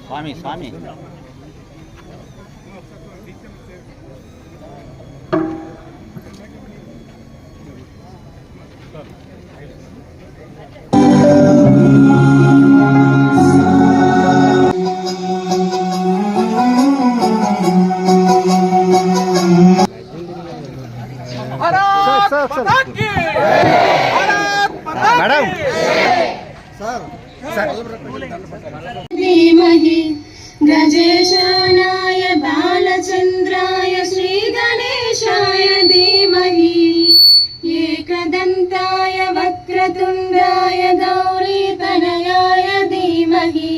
స్వామి స్వామి madam धीमहि गजेशानाय बालचन्द्राय श्रीगणेशाय धीमहि एकदन्ताय वक्रतुण्डाय गौरीतनयाय धीमहि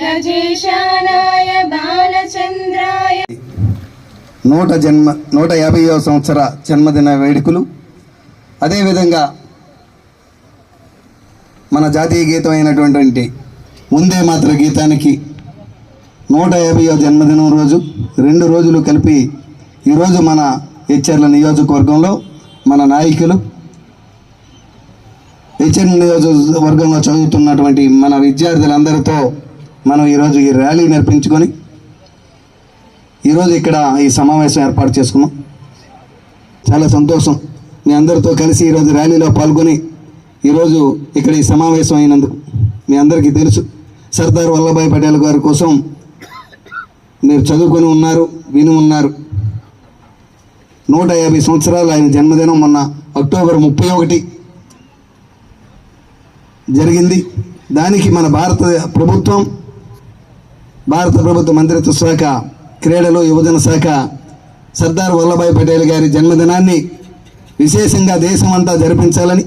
गजेशानाय बालचन्द्राय 150వ సంవత్సర జన్మదిన వేడుకలు. అదేవిధంగా మన జాతీయ గీతం అయినటువంటి వందే మాతర గీతానికి 150వ జన్మదినం రోజు 2 రోజులు కలిపి ఈరోజు మన హెచ్ఆర్ల నియోజకవర్గంలో మన నాయకులు హెచ్ఆర్ నియోజకవర్గంలో చదువుతున్నటువంటి మన విద్యార్థులందరితో మనం ఈరోజు ఈ ర్యాలీ నిర్వహించుకొని ఈరోజు ఇక్కడ ఈ సమావేశం ఏర్పాటు చేసుకున్నాం. చాలా సంతోషం మీ అందరితో కలిసి ఈరోజు ర్యాలీలో పాల్గొని ఈరోజు ఇక్కడ ఈ సమావేశం అయినందుకు. మీ అందరికీ తెలుసు సర్దార్ వల్లభాయ్ పటేల్ గారి కోసం మీరు చదువుకొని ఉన్నారు, విని ఉన్నారు. 150 సంవత్సరాలు ఆయన జన్మదినం మొన్న అక్టోబర్ 31 జరిగింది. దానికి మన భారత ప్రభుత్వ మంత్రిత్వ శాఖ క్రీడలు యువజన శాఖ సర్దార్ వల్లభాయ్ పటేల్ గారి జన్మదినాన్ని విశేషంగా దేశమంతా జరిపించాలని,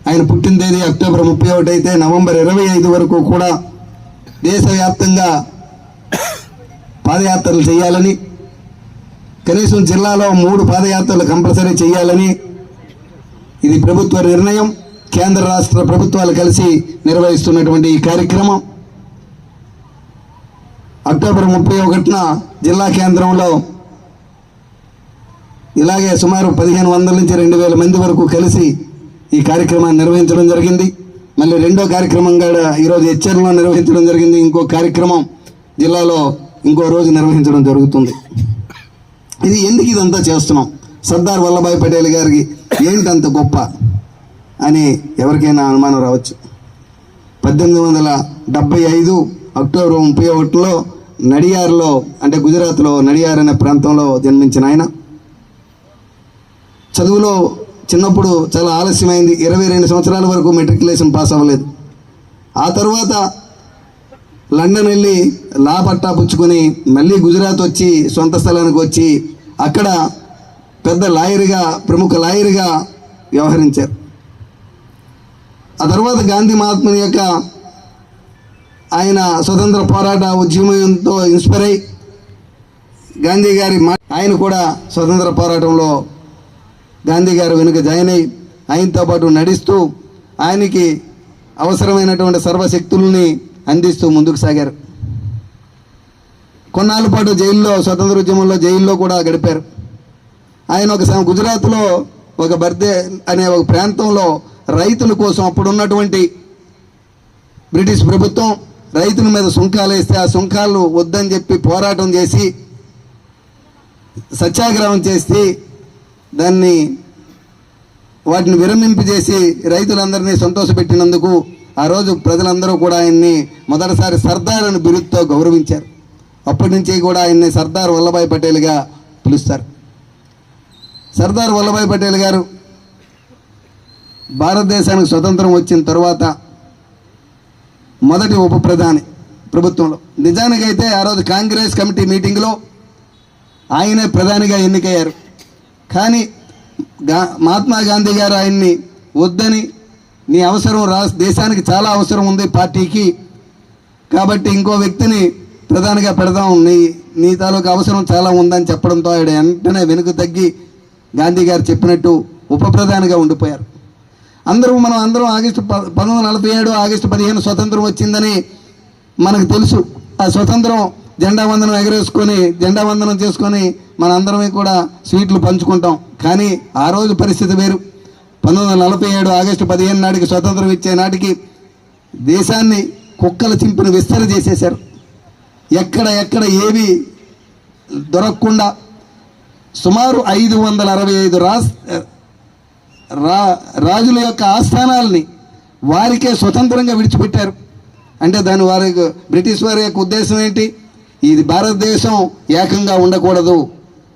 ఆయన పుట్టిన తేదీ అక్టోబర్ 31 అయితే నవంబర్ 25 వరకు కూడా దేశవ్యాప్తంగా పాదయాత్రలు చేయాలని, కనీసం జిల్లాలో 3 పాదయాత్రలు కంపల్సరీ చేయాలని ఇది ప్రభుత్వ నిర్ణయం. కేంద్ర రాష్ట్ర ప్రభుత్వాలు కలిసి నిర్వహిస్తున్నటువంటి ఈ కార్యక్రమం అక్టోబర్ 31న జిల్లా కేంద్రంలో ఇలాగే సుమారు 1500 నుంచి 2000 మంది వరకు కలిసి ఈ కార్యక్రమాన్ని నిర్వహించడం జరిగింది. మళ్ళీ రెండో కార్యక్రమం కూడా ఈరోజు హెచ్ఆర్లో నిర్వహించడం జరిగింది. ఇంకో కార్యక్రమం జిల్లాలో ఇంకో రోజు నిర్వహించడం జరుగుతుంది. ఇది ఎందుకు ఇదంతా చేస్తున్నాం? సర్దార్ వల్లభాయ్ పటేల్ గారికి ఏంటంత గొప్ప అని ఎవరికైనా అనుమానం రావచ్చు. 1875 అక్టోబర్ 31లో నడియార్లో, అంటే గుజరాత్లో నడియార్ అనే ప్రాంతంలో జన్మించిన ఆయన చదువులో చిన్నప్పుడు చాలా ఆలస్యమైంది. 22 సంవత్సరాల వరకు మెట్రికులేషన్ పాస్ అవ్వలేదు. ఆ తర్వాత లండన్ వెళ్ళి లా పట్టా పుచ్చుకొని మళ్ళీ గుజరాత్ వచ్చి సొంత స్థలానికి వచ్చి అక్కడ పెద్ద లాయర్గా, ప్రముఖ లాయర్గా వ్యవహరించారు. ఆ తర్వాత గాంధీ మహాత్ముని యొక్క ఆయన స్వతంత్ర పోరాట ఉద్యమంతో ఇన్స్పైర్ అయ్యి గాంధీ గారి ఆయన కూడా స్వతంత్ర పోరాటంలో గాంధీ గారు వెనుక జాయిన్ అయ్యి ఆయనతో పాటు నడుస్తూ ఆయనకి అవసరమైనటువంటి సర్వశక్తుల్ని అందిస్తూ ముందుకు సాగారు. కొన్నాళ్ళ పాటు జైల్లో, స్వతంత్ర ఉద్యమంలో జైల్లో కూడా గడిపారు. ఆయన ఒక గుజరాత్లో ఒక బర్దే అనే ఒక ప్రాంతంలో రైతుల కోసం అప్పుడున్నటువంటి బ్రిటిష్ ప్రభుత్వం రైతుల మీద సుంకాలు వేస్తే ఆ సుంకాలు వద్దని చెప్పి పోరాటం చేసి సత్యాగ్రహం చేసి వాటిని విరమింపజేసి రైతులందరినీ సంతోషపెట్టినందుకు ఆ రోజు ప్రజలందరూ కూడా ఆయన్ని మొదటిసారి సర్దార్ అని బిరుదుతో గౌరవించారు. అప్పటి నుంచి కూడా ఆయన్ని సర్దార్ వల్లభాయ్ పటేల్గా పిలుస్తారు. సర్దార్ వల్లభాయ్ పటేల్ గారు భారతదేశానికి స్వతంత్రం వచ్చిన తర్వాత మొదటి ఉప ప్రధాని ప్రభుత్వంలో. నిజానికైతే ఆ రోజు కాంగ్రెస్ కమిటీ మీటింగ్లో ఆయనే ప్రధానిగా ఎన్నికయ్యారు. కానీ మహాత్మా గాంధీ గారు ఆయన్ని వద్దని, నీ అవసరం దేశానికి చాలా అవసరం ఉంది పార్టీకి, కాబట్టి ఇంకో వ్యక్తిని ప్రధానిగా పెడదాం, నీ తాలూకు అవసరం చాలా ఉందని చెప్పడంతో ఆయన వెంటనే వెనుక తగ్గి గాంధీ గారు చెప్పినట్టు ఉప ప్రధానిగా ఉండిపోయారు. మనం అందరం 1947 ఆగస్టు 15 స్వతంత్రం వచ్చిందని మనకు తెలుసు. ఆ స్వతంత్రం జెండా వందనం ఎగరేసుకొని, జెండా వందనం చేసుకొని మనందరమే కూడా స్వీట్లు పంచుకుంటాం. కానీ ఆ రోజు పరిస్థితి వేరు. 1947 ఆగస్టు 15 నాటికి స్వతంత్రం ఇచ్చే నాటికి దేశాన్ని కుక్కల చింపిన విస్తర చేసేశారు. ఎక్కడ ఏవి దొరకకుండా సుమారు 565 రాజుల యొక్క ఆస్థానాలని వారికే స్వతంత్రంగా విడిచిపెట్టారు. అంటే దాని వారికి బ్రిటిష్ వారి యొక్క ఉద్దేశం ఏంటి? ఇది భారతదేశం ఏకంగా ఉండకూడదు,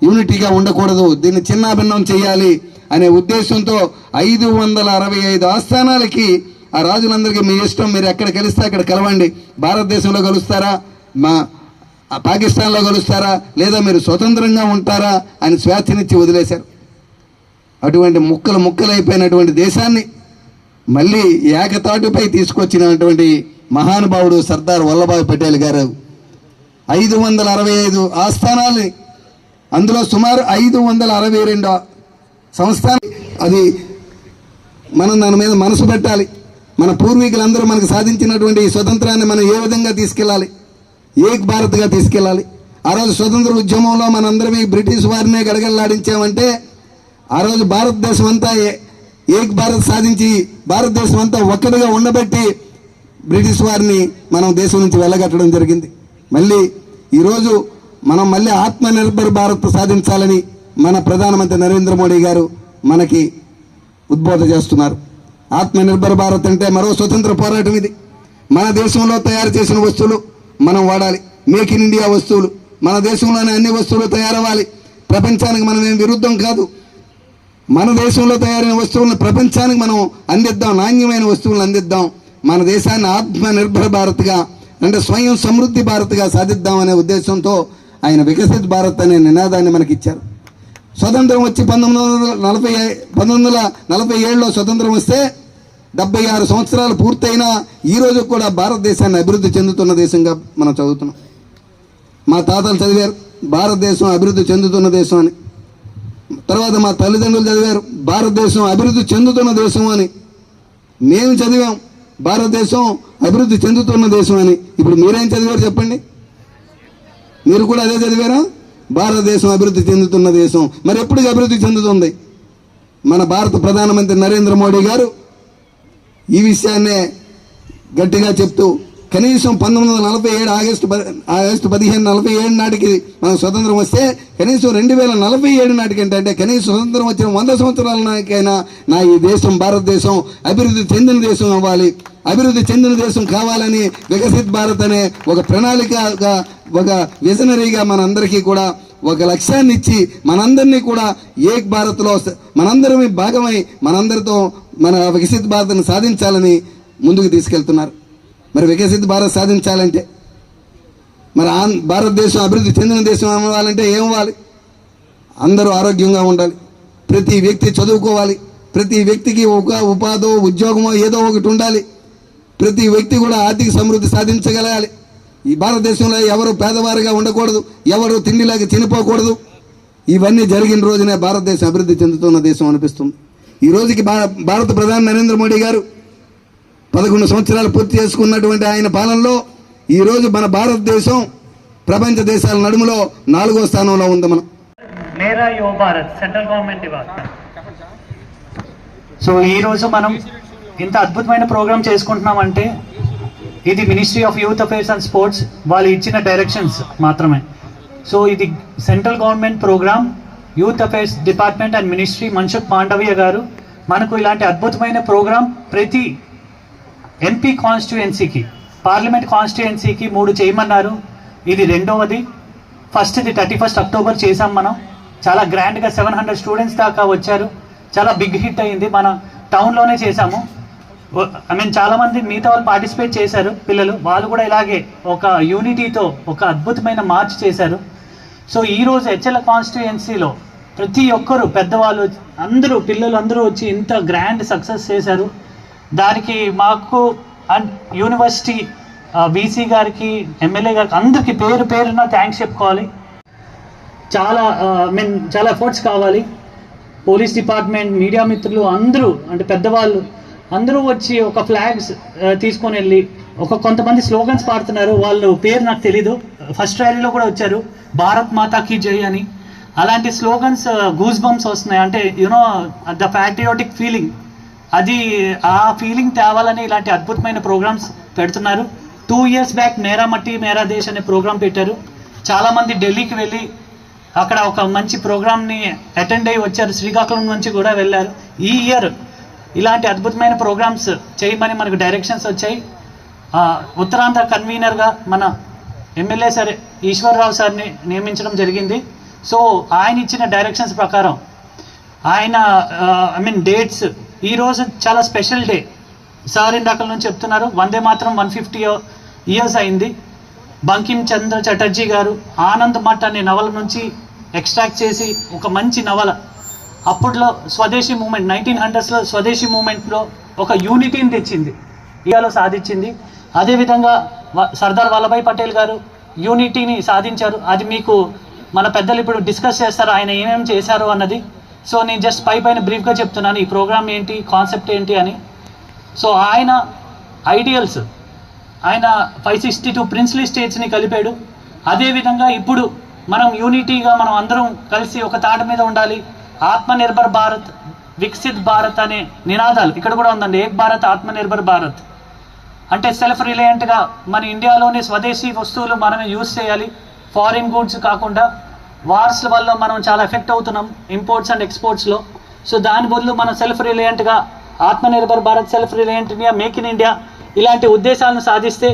యూనిటీగా ఉండకూడదు, దీన్ని చిన్నాభిన్నం చేయాలి అనే ఉద్దేశంతో 565 ఆస్థానాలకి ఆ రాజులందరికీ మీ ఇష్టం, మీరు ఎక్కడ కలిస్తే అక్కడ కలవండి, భారతదేశంలో కలుస్తారా, పాకిస్తాన్లో కలుస్తారా, లేదా మీరు స్వతంత్రంగా ఉంటారా అని స్వేచ్ఛనిచ్చి వదిలేశారు. అటువంటి ముక్కలైపోయినటువంటి దేశాన్ని మళ్ళీ ఏకతాటిపై తీసుకొచ్చినటువంటి మహానుభావుడు సర్దార్ వల్లభాయ్ పటేల్ గారు 565 ఆస్థానాలని, అందులో సుమారు 562 సంస్థానం. అది మనం దాని మీద మనసు పెట్టాలి. మన పూర్వీకులందరూ మనకు సాధించినటువంటి ఈ స్వతంత్రాన్ని మనం ఏ విధంగా తీసుకెళ్ళాలి, ఏక్ భారత్గా తీసుకెళ్ళాలి. ఆ రోజు స్వతంత్ర ఉద్యమంలో మనందరం బ్రిటిష్ వారినే గడగడలాడించామంటే ఆ రోజు భారతదేశం అంతా ఏక్ భారత్ సాధించి భారతదేశం అంతా ఒక్కటిగా ఉండబట్టి బ్రిటిష్ వారిని మనం దేశం నుంచి వెళ్ళగట్టడం జరిగింది. మళ్ళీ ఈరోజు మనం మళ్ళీ ఆత్మనిర్భర్ భారత్ సాధించాలని మన ప్రధానమంత్రి నరేంద్ర మోడీ గారు మనకి ఉద్బోధన చేస్తున్నారు. ఆత్మనిర్భర్ భారత్ అంటే మరో స్వతంత్ర పోరాటం. ఇది మన దేశంలో తయారు చేసిన వస్తువులు మనం వాడాలి. మేక్ ఇన్ ఇండియా వస్తువులు, మన దేశంలోనే అన్ని వస్తువులు తయారవ్వాలి. ప్రపంచానికి మనం ఏం విరుద్ధం కాదు. మన దేశంలో తయారైన వస్తువులను ప్రపంచానికి మనం అందిద్దాం, నాణ్యమైన వస్తువులను అందిద్దాం. మన దేశాన్ని ఆత్మనిర్భర్ భారత్గా, అంటే స్వయం సమృద్ధి భారత్గా సాధిద్దాం అనే ఉద్దేశంతో ఆయన వికసిత్ భారత్ అనే నినాదాన్ని మనకి ఇచ్చారు. స్వతంత్రం వచ్చి 1947లో స్వతంత్రం వస్తే 76 సంవత్సరాలు పూర్తయినా ఈరోజు కూడా భారతదేశాన్ని అభివృద్ధి చెందుతున్న దేశంగా మనం చదువుతున్నాం. మా తాతలు చదివారు భారతదేశం అభివృద్ధి చెందుతున్న దేశం అని. తర్వాత మా తల్లిదండ్రులు చదివారు భారతదేశం అభివృద్ధి చెందుతున్న దేశం అని. మేము చదివాం భారతదేశం అభివృద్ధి చెందుతున్న దేశం అని. ఇప్పుడు మీరేం చదివారు చెప్పండి? మీరు కూడా అదే చదివారా? భారతదేశం అభివృద్ధి చెందుతున్న దేశం. మరి ఎప్పుడు అభివృద్ధి చెందుతుంది? మన భారత ప్రధానమంత్రి నరేంద్ర మోడీ గారు ఈ విషయాన్నే గట్టిగా చెప్తూ కనీసం 1947 ఆగస్టు 1547 నాటికి మనం స్వతంత్రం వస్తే కనీసం 2047 నాటికి అంటే కనీసం స్వతంత్రం వచ్చిన 100 సంవత్సరాల నాటికైనా నా ఈ దేశం భారతదేశం అభివృద్ధి చెందిన దేశం అవ్వాలి, అభివృద్ధి చెందిన దేశం కావాలని వికసిత్ భారత్ అనే ఒక ప్రణాళికగా, ఒక విజనరీగా మనందరికీ కూడా ఒక లక్ష్యాన్ని ఇచ్చి మనందరినీ కూడా ఏక్ భారత్లో మనందరం భాగమై మనందరితో మన వికసిత్ భారత్ను సాధించాలని ముందుకు తీసుకెళ్తున్నారు. మరి వికసిత్ భారత్ సాధించాలంటే మరి భారతదేశం అభివృద్ధి చెందిన దేశం అవ్వాలంటే ఏం అవ్వాలి? అందరూ ఆరోగ్యంగా ఉండాలి, ప్రతి వ్యక్తి చదువుకోవాలి, ప్రతి వ్యక్తికి ఒక ఉపాధో ఉద్యోగమో ఏదో ఒకటి ఉండాలి, ప్రతి వ్యక్తి కూడా ఆర్థిక సమృద్ధి సాధించగలగాలి. ఈ భారతదేశంలో ఎవరు పేదవారిగా ఉండకూడదు, ఎవరు తిండిలాగా చనిపోకూడదు. ఇవన్నీ జరిగిన రోజునే భారతదేశం అభివృద్ధి చెందుతున్న దేశం అనిపిస్తుంది. ఈ రోజుకి భారత ప్రధాని నరేంద్ర మోడీ గారు 11 సంవత్సరాలు పూర్తి చేసుకున్నటువంటి ఆయన పాలనలో ఈరోజు మన భారతదేశం ప్రపంచ దేశాల నడుములో 4వ స్థానంలో ఉంది. మనం మేరా యువ భారత్ సెంట్రల్ గవర్నమెంట్ ఇవ్వాలి. సో ఈరోజు మనం ఇంత అద్భుతమైన ప్రోగ్రామ్ చేసుకుంటున్నామంటే ఇది ministry of youth affairs and sports వాళ్ళు ఇచ్చిన డైరెక్షన్స్ మాత్రమే. సో ఇది central government programme, youth affairs department and ministry Mansukh Mandaviya గారు మనకు ఇలాంటి అద్భుతమైన ప్రోగ్రామ్ ప్రతి ఎంపీ కాన్స్టిట్యుయెన్సీకి, పార్లమెంట్ కాన్స్టిట్యుయెన్సీకి 3 చేయమన్నారు. ఇది రెండవది. ఫస్ట్ది 31 అక్టోబర్ చేసాం మనం. చాలా గ్రాండ్గా 700 స్టూడెంట్స్ దాకా వచ్చారు. చాలా బిగ్ హిట్ అయింది. మన టౌన్లోనే చేశాము. చాలామంది మిగతా వాళ్ళు పార్టిసిపేట్ చేశారు పిల్లలు. వాళ్ళు కూడా ఇలాగే ఒక యూనిటీతో ఒక అద్భుతమైన మార్చ్ చేశారు. సో ఈరోజు హెచ్ఎల్ కాన్స్టిట్యుయెన్సీలో ప్రతి ఒక్కరు పెద్దవాళ్ళు అందరూ పిల్లలు అందరూ వచ్చి ఇంత గ్రాండ్ సక్సెస్ చేశారు. దానికి మాకు అండ్ యూనివర్సిటీ వీసీ గారికి, ఎమ్మెల్యే గారికి అందరికీ పేరు పేరున థ్యాంక్స్ చెప్పుకోవాలి. చాలా చాలా ఎఫర్ట్స్ కావాలి. పోలీస్ డిపార్ట్మెంట్, మీడియా మిత్రులు అందరూ, అంటే పెద్దవాళ్ళు అందరూ వచ్చి ఒక ఫ్లాగ్స్ తీసుకొని వెళ్ళి కొంతమంది స్లోగన్స్ పాడుతున్నారు. వాళ్ళు పేరు నాకు తెలీదు. ఫస్ట్ ర్యాలీలో కూడా వచ్చారు, భారత్ మాతాకి జై అని. అలాంటి స్లోగన్స్ గూస్ బంప్స్ వస్తున్నాయి. అంటే యూనో ద ప్యాట్రియాటిక్ ఫీలింగ్, అది ఆ ఫీలింగ్ తేవాలని ఇలాంటి అద్భుతమైన ప్రోగ్రామ్స్ పెడుతున్నారు. 2 years బ్యాక్ మేరా మట్టి మేరా దేశ్ అనే ప్రోగ్రామ్ పెట్టారు. చాలామంది ఢిల్లీకి వెళ్ళి అక్కడ ఒక మంచి ప్రోగ్రామ్ని అటెండ్ అయ్యి వచ్చారు. శ్రీకాకుళం నుంచి కూడా వెళ్ళారు. ఈ ఇయర్ ఇలాంటి అద్భుతమైన ప్రోగ్రామ్స్ చేయమని మనకు డైరెక్షన్స్ వచ్చాయి. ఉత్తరాంధ్ర కన్వీనర్గా మన ఎమ్మెల్యే సార్ ఈశ్వర్రావు సార్ని నియమించడం జరిగింది. సో ఆయన ఇచ్చిన డైరెక్షన్స్ ప్రకారం ఆయన డేట్స్, ఈరోజు చాలా స్పెషల్ డే. సార్ ఇందాకల నుంచి చెప్తున్నారు వందే మాత్రం 150 years అయింది. బంకిం చంద్ర చటర్జీ గారు ఆనంద్ మఠ్ అనే నవల నుంచి ఎక్స్ట్రాక్ట్ చేసి ఒక మంచి నవల, అప్పట్లో స్వదేశీ మూమెంట్ 1900s స్వదేశీ మూమెంట్లో ఒక యూనిటీని తెచ్చింది, ఇండియాలో సాధించింది. అదేవిధంగా సర్దార్ వల్లభాయ్ పటేల్ గారు యూనిటీని సాధించారు. అది మీకు మన పెద్దలు ఇప్పుడు డిస్కస్ చేస్తారు ఆయన ఏమేమి చేశారు అన్నది. సో నేను జస్ట్ పైన బ్రీఫ్గా చెప్తున్నాను ఈ ప్రోగ్రామ్ ఏంటి, కాన్సెప్ట్ ఏంటి అని. సో ఆయన ఐడియల్స్, ఆయన 562 ప్రిన్స్లీ స్టేట్స్ని కలిపాడు. అదేవిధంగా ఇప్పుడు మనం యూనిటీగా మనం అందరం కలిసి ఒక తాట మీద ఉండాలి. ఆత్మనిర్భర్ భారత్, వికసిత్ భారత్ అనే నినాదాలు ఇక్కడ కూడా ఉందండి. ఏక్ భారత్ ఆత్మనిర్భర్ భారత్ అంటే సెల్ఫ్ రిలయంట్గా మన ఇండియాలోని స్వదేశీ వస్తువులు మనమే యూజ్ చేయాలి, ఫారిన్ గూడ్స్ కాకుండా. వార్స్ వల్ల మనం చాలా ఎఫెక్ట్ అవుతున్నాం ఇంపోర్ట్స్ అండ్ ఎక్స్పోర్ట్స్లో. సో దాని బదులు మనం సెల్ఫ్ రిలయంట్గా Atmanirbhar Bharat, self reliant India, make in India ఇలాంటి ఉద్దేశాలను సాధిస్తే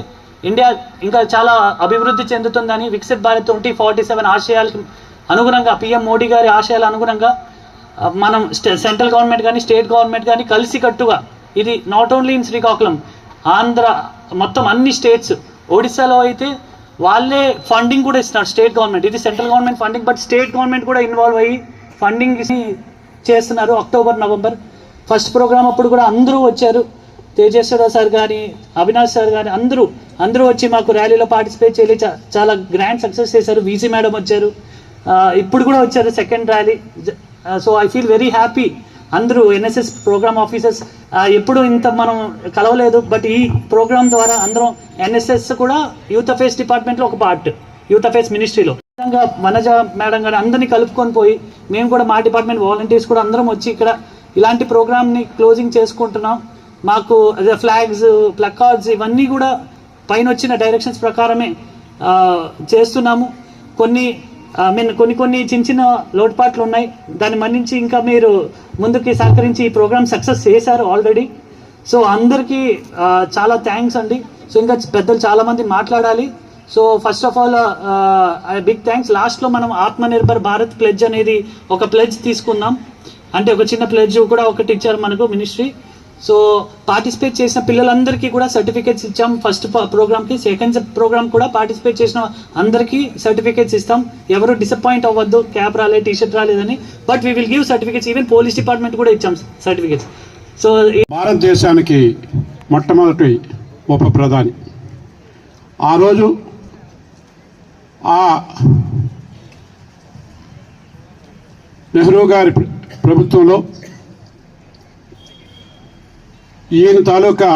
ఇండియా ఇంకా చాలా అభివృద్ధి చెందుతుందని వికసిత్ భారత్ 2047 ఆశయాలకు అనుగుణంగా, పిఎం మోడీ గారి ఆశయాల అనుగుణంగా మనం సెంట్రల్ గవర్నమెంట్ కానీ స్టేట్ గవర్నమెంట్ కానీ కలిసికట్టుగా, ఇది not only in Srikakulam, Andhra మొత్తం అన్ని స్టేట్స్, ఒడిశాలో అయితే వాళ్ళే ఫండింగ్ కూడా ఇస్తున్నారు స్టేట్ గవర్నమెంట్. ఇది central government funding, but state government కూడా ఇన్వాల్వ్ అయ్యి ఫండింగ్ చేస్తున్నారు. అక్టోబర్, నవంబర్ ఫస్ట్ ప్రోగ్రామ్ అప్పుడు కూడా అందరూ వచ్చారు. తేజేశ్వరరావు సార్ కానీ, అవినాష్ సార్ కానీ అందరూ వచ్చి మాకు ర్యాలీలో పార్టిసిపేట్ చేయాలి, చాలా గ్రాండ్ సక్సెస్ చేశారు. వీసీ మేడం వచ్చారు, ఇప్పుడు కూడా వచ్చారు second rally. So I feel very happy. అందరూ ఎన్ఎస్ఎస్ ప్రోగ్రామ్ ఆఫీసర్స్ ఎప్పుడు ఇంత మనం కలవలేదు, బట్ ఈ ప్రోగ్రామ్ ద్వారా అందరం ఎన్ఎస్ఎస్ కూడా యూత్ అఫేర్స్ డిపార్ట్మెంట్లో ఒక పార్ట్, యూత్ అఫేర్స్ మినిస్ట్రీలో విధంగా మనజ మేడం గారు అందరినీ కలుపుకొని పోయి మేము కూడా మా డిపార్ట్మెంట్ వాలంటీర్స్ కూడా అందరం వచ్చి ఇక్కడ ఇలాంటి ప్రోగ్రామ్ని క్లోజింగ్ చేసుకుంటున్నాం. మాకు ఫ్లాగ్స్, ప్లకార్డ్స్ ఇవన్నీ కూడా పైన వచ్చిన డైరెక్షన్స్ ప్రకారమే చేస్తున్నాము. కొన్ని చిన్న చిన్న లోటుపాట్లు ఉన్నాయి, దాన్ని మన్నించి ఇంకా మీరు ముందుకి సహకరించి ఈ ప్రోగ్రామ్ సక్సెస్ చేశారు ఆల్రెడీ. సో అందరికీ చాలా థ్యాంక్స్ అండి. సో ఇంకా పెద్దలు చాలామంది మాట్లాడాలి. So first of all big thanks. లాస్ట్లో మనం ఆత్మనిర్భర్ భారత్ ప్లెడ్జ్ అనేది ఒక ప్లెడ్జ్ తీసుకుందాం, అంటే ఒక చిన్న ప్లెడ్జ్ కూడా ఒకటి ఇచ్చారు మనకు మినిస్ట్రీ. సో పార్టిసిపేట్ చేసిన పిల్లలందరికీ కూడా సర్టిఫికేట్స్ ఇచ్చాం. ఫస్ట్ ప్రోగ్రామ్కి, సెకండ్ ప్రోగ్రామ్ కూడా పార్టిసిపేట్ చేసిన అందరికీ సర్టిఫికేట్స్ ఇస్తాం. ఎవరు డిసప్పాయింట్ అవ్వద్దు, క్యాప్ రాలేదు, టీషర్ట్ రాలేదని, but we will give certificates. Even police department కూడా ఇచ్చాం సర్టిఫికేట్స్. సో భారతదేశానికి మొట్టమొదటి ఉప ప్రధాని ఆ రోజు నెహ్రూ గారి ప్రభుత్వంలో ఈయన తాలూకా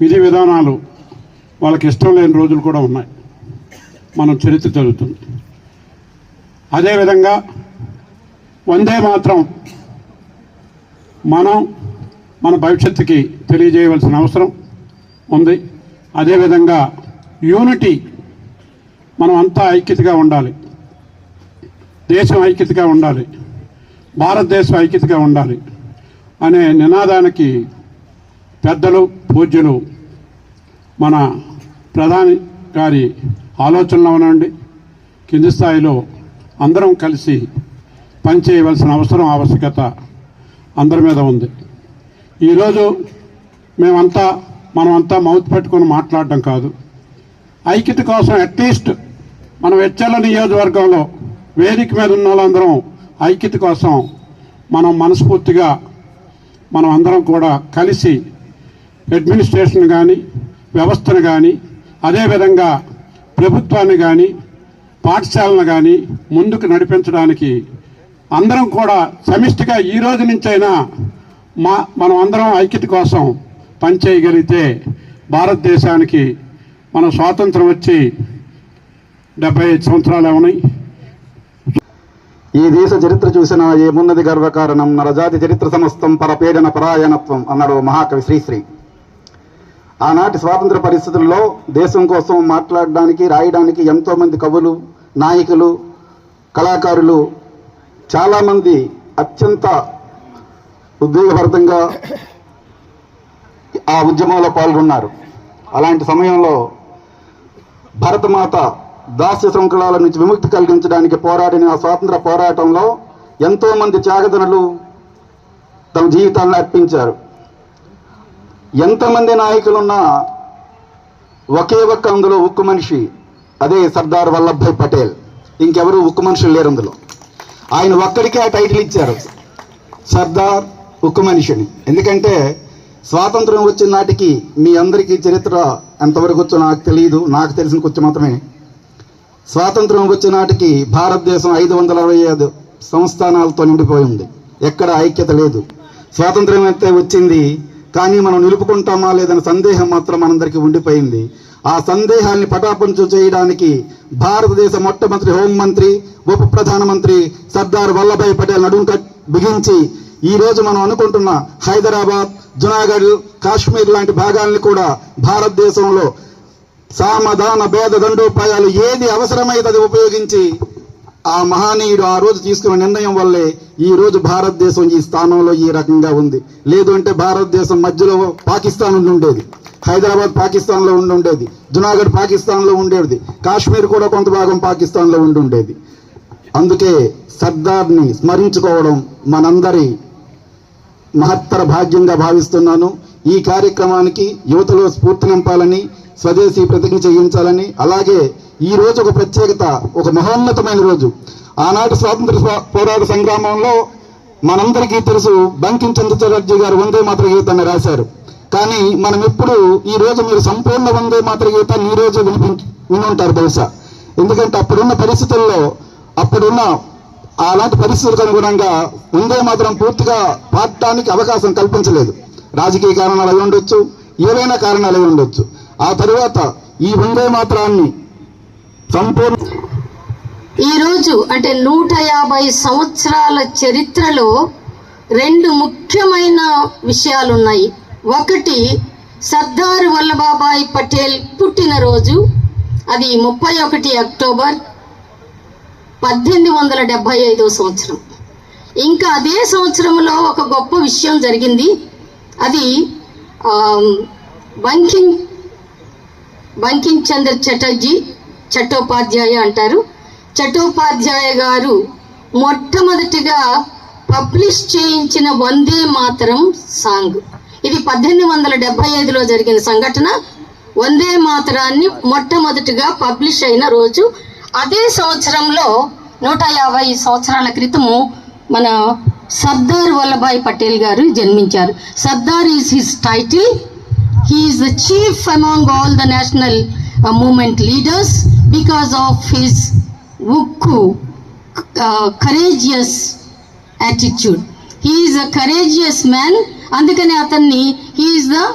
విధి విధానాలు వాళ్ళకి ఇష్టం లేని రోజులు కూడా ఉన్నాయి, మనం చరిత్ర చదువుతుంది. అదేవిధంగా వందే మాత్రం మనం మన భవిష్యత్తుకి తెలియజేయవలసిన అవసరం ఉంది. అదేవిధంగా యూనిటీ, మనం అంతా ఐక్యతగా ఉండాలి, దేశం ఐక్యతగా ఉండాలి, భారతదేశం ఐక్యతగా ఉండాలి అనే నినాదానికి పెద్దలు, పూజ్యులు మన ప్రధాని గారి ఆలోచనలో ఉండండి కింది స్థాయిలో అందరం కలిసి పనిచేయవలసిన అవసరం, ఆవశ్యకత అందరి మీద ఉంది. ఈరోజు మనమంతా మౌత్ పెట్టుకొని మాట్లాడడం కాదు, ఐక్యత కోసం అట్లీస్ట్ మనం వెచ్చల నియోజకవర్గంలో వేదిక మీద ఉన్న వాళ్ళందరం ఐక్యత కోసం మనం మనస్ఫూర్తిగా మనం అందరం కూడా కలిసి అడ్మినిస్ట్రేషన్ కానీ, వ్యవస్థను కానీ, అదేవిధంగా ప్రభుత్వాన్ని కానీ, పాఠశాలను కానీ ముందుకు నడిపించడానికి అందరం కూడా సమిష్టిగా ఈ రోజు నుంచైనా మనం అందరం ఐక్యత కోసం పనిచేయగలిగితే భారతదేశానికి మన స్వాతంత్రం వచ్చి 75 సంవత్సరాలు అవునాయి. ఈ దేశ చరిత్ర చూసిన ఏమున్నది గర్వకారణం, నరజాతి చరిత్ర సమస్తం పరపీడన పరాయణత్వం అన్నాడు మహాకవి శ్రీశ్రీ. ఆనాటి స్వాతంత్ర పరిస్థితుల్లో దేశం కోసం మాట్లాడడానికి, రాయడానికి ఎంతోమంది కవులు, నాయకులు, కళాకారులు చాలామంది అత్యంత ఉద్వేగభరితంగా ఆ ఉద్యమంలో పాల్గొన్నారు. అలాంటి సమయంలో భరతమాత దాస్య శృంఖలాల నుంచి విముక్తి కలిగించడానికి పోరాడిన ఆ స్వాతంత్ర పోరాటంలో ఎంతోమంది త్యాగదనులు తమ జీవితాలను అర్పించారు. ఎంతమంది నాయకులున్నా ఒకే ఒక్క అందులో ఉక్కు మనిషి, అదే సర్దార్ వల్లభాయ్ పటేల్. ఇంకెవరు ఉక్కు మనుషులు లేరు అందులో. ఆయన ఒక్కడికే ఆ టైటిల్ ఇచ్చారు, సర్దార్ ఉక్కు మనిషిని. ఎందుకంటే స్వాతంత్రం వచ్చిన నాటికి మీ అందరికీ చరిత్ర ఎంతవరకు వచ్చో నాకు తెలియదు, నాకు తెలిసిన కొంచెం మాత్రమే. స్వాతంత్రం వచ్చిన నాటికి భారతదేశం 565 సంస్థానాలతో నిండిపోయింది. ఎక్కడ ఐక్యత లేదు. స్వాతంత్రం అయితే వచ్చింది, కానీ మనం నిలుపుకుంటామా లేదన్న సందేహం మాత్రం మనందరికీ ఉండిపోయింది. ఆ సందేహాన్ని పటాపంచు చేయడానికి భారతదేశ మొట్టమొదటి హోంమంత్రి, ఉప ప్రధానమంత్రి సర్దార్ వల్లభాయ్ పటేల్ నడుం బిగించి ఈరోజు మనం అనుకుంటున్న హైదరాబాద్, జునాగఢ్, కాశ్మీర్ లాంటి భాగాల్ని కూడా భారతదేశంలో సామధాన భేద దండోపాయాలు ఏది అవసరమైతే అది ఉపయోగించి ఆ మహనీయుడు ఆ రోజు తీసుకున్న నిర్ణయం వల్లే ఈ రోజు భారతదేశం ఈ స్థానంలో ఈ రకంగా ఉంది. లేదు అంటే భారతదేశం మధ్యలో పాకిస్తాన్ ఉండేది, హైదరాబాద్ పాకిస్తాన్లో ఉండేది, జునాగఢ్ పాకిస్తాన్లో ఉండేది, కాశ్మీర్ కూడా కొంత భాగం పాకిస్తాన్లో ఉండేది. అందుకే సర్దార్ని స్మరించుకోవడం మనందరి మహత్తర భాగ్యంగా భావిస్తున్నాను. ఈ కార్యక్రమానికి యువతలో స్ఫూర్తి నింపాలని, స్వదేశీ ప్రతిజ్ఞ చేయించాలని, అలాగే ఈ రోజు ఒక ప్రత్యేకత, ఒక మహోన్నతమైన రోజు. ఆనాటి స్వాతంత్ర పోరాట సంగ్రామంలో మనందరికీ తెలుసు, బంకిం చంద్ర చటర్జీ గారు వందే మాతర గీతాన్ని రాశారు. కానీ మనం ఎప్పుడు ఈ రోజు మీరు సంపూర్ణ వందే మాతర గీతాన్ని ఈ రోజు వినుంటారు బహుశా. ఎందుకంటే అప్పుడున్న పరిస్థితుల్లో, అప్పుడున్న అలాంటి పరిస్థితులకు అనుగుణంగా వందే మాతరం పూర్తిగా పాడటానికి అవకాశం కల్పించలేదు. రాజకీయ కారణాలు అయి ఉండొచ్చు, ఏవైనా కారణాలు అయి ఉండొచ్చు. ఆ తరువాత ఈ వందే మాతరాన్ని సంపూర్ణ ఈరోజు అంటే 150 సంవత్సరాల చరిత్రలో 2 ముఖ్యమైన విషయాలున్నాయి. ఒకటి సర్దార్ వల్లభాయ్ పటేల్ పుట్టినరోజు, అది 31 అక్టోబర్ 1875 సంవత్సరం. ఇంకా అదే సంవత్సరంలో ఒక గొప్ప విషయం జరిగింది. అది బంకిం చంద్ర చటర్జీ, చట్టోపాధ్యాయ అంటారు. చట్టోపాధ్యాయ గారు మొట్టమొదటిగా పబ్లిష్ చేయించిన వందే మాతరం సాంగ్. ఇది 1875లో జరిగిన సంఘటన. వందే మాతరాన్ని మొట్టమొదటిగా పబ్లిష్ అయిన రోజు. అదే సంవత్సరంలో 150 సంవత్సరాల క్రితము మన సర్దార్ వల్లభాయ్ పటేల్ గారు జన్మించారు. Sardar is his title. He is the chief among all the national movement leaders because of his courageous attitude. He is a courageous man. అందుకని అతన్ని he is the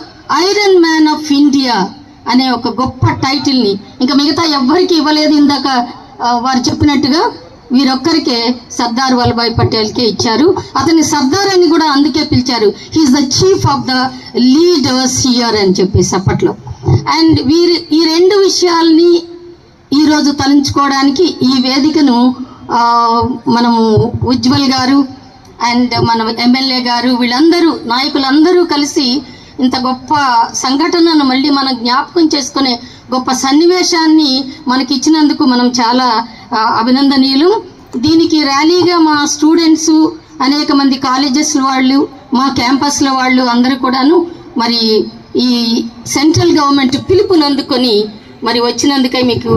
Iron Man of India అనే ఒక గొప్ప టైటిల్ని ఇంకా మిగతా ఎవ్వరికి ఇవ్వలేదు. ఇందాక వారు చెప్పినట్టుగా వీరొక్కరికే సర్దార్ వల్లభాయ్ పటేల్కే ఇచ్చారు. అతన్ని సర్దార్ అని కూడా అందుకే పిలిచారు. He's the chief of the leaders here అని చెప్పేసి అప్పట్లో. అండ్ ఈ 2 విషయాల్ని ఈరోజు తలంచుకోవడానికి ఈ వేదికను మనము ఉజ్వల్ గారు అండ్ మన ఎమ్మెల్యే గారు, వీళ్ళందరూ నాయకులందరూ కలిసి ఇంత గొప్ప సంఘటనను మళ్ళీ మనం జ్ఞాపకం చేసుకునే గొప్ప సన్నివేశాన్ని మనకి ఇచ్చినందుకు మనం చాలా అభినందనీయులు. దీనికి ర్యాలీగా మా స్టూడెంట్స్, అనేక మంది కాలేజెస్ వాళ్ళు, మా క్యాంపస్ల వాళ్ళు అందరూ కూడాను మరి ఈ సెంట్రల్ గవర్నమెంట్ పిలుపునందుకొని మరి వచ్చినందుకై మీకు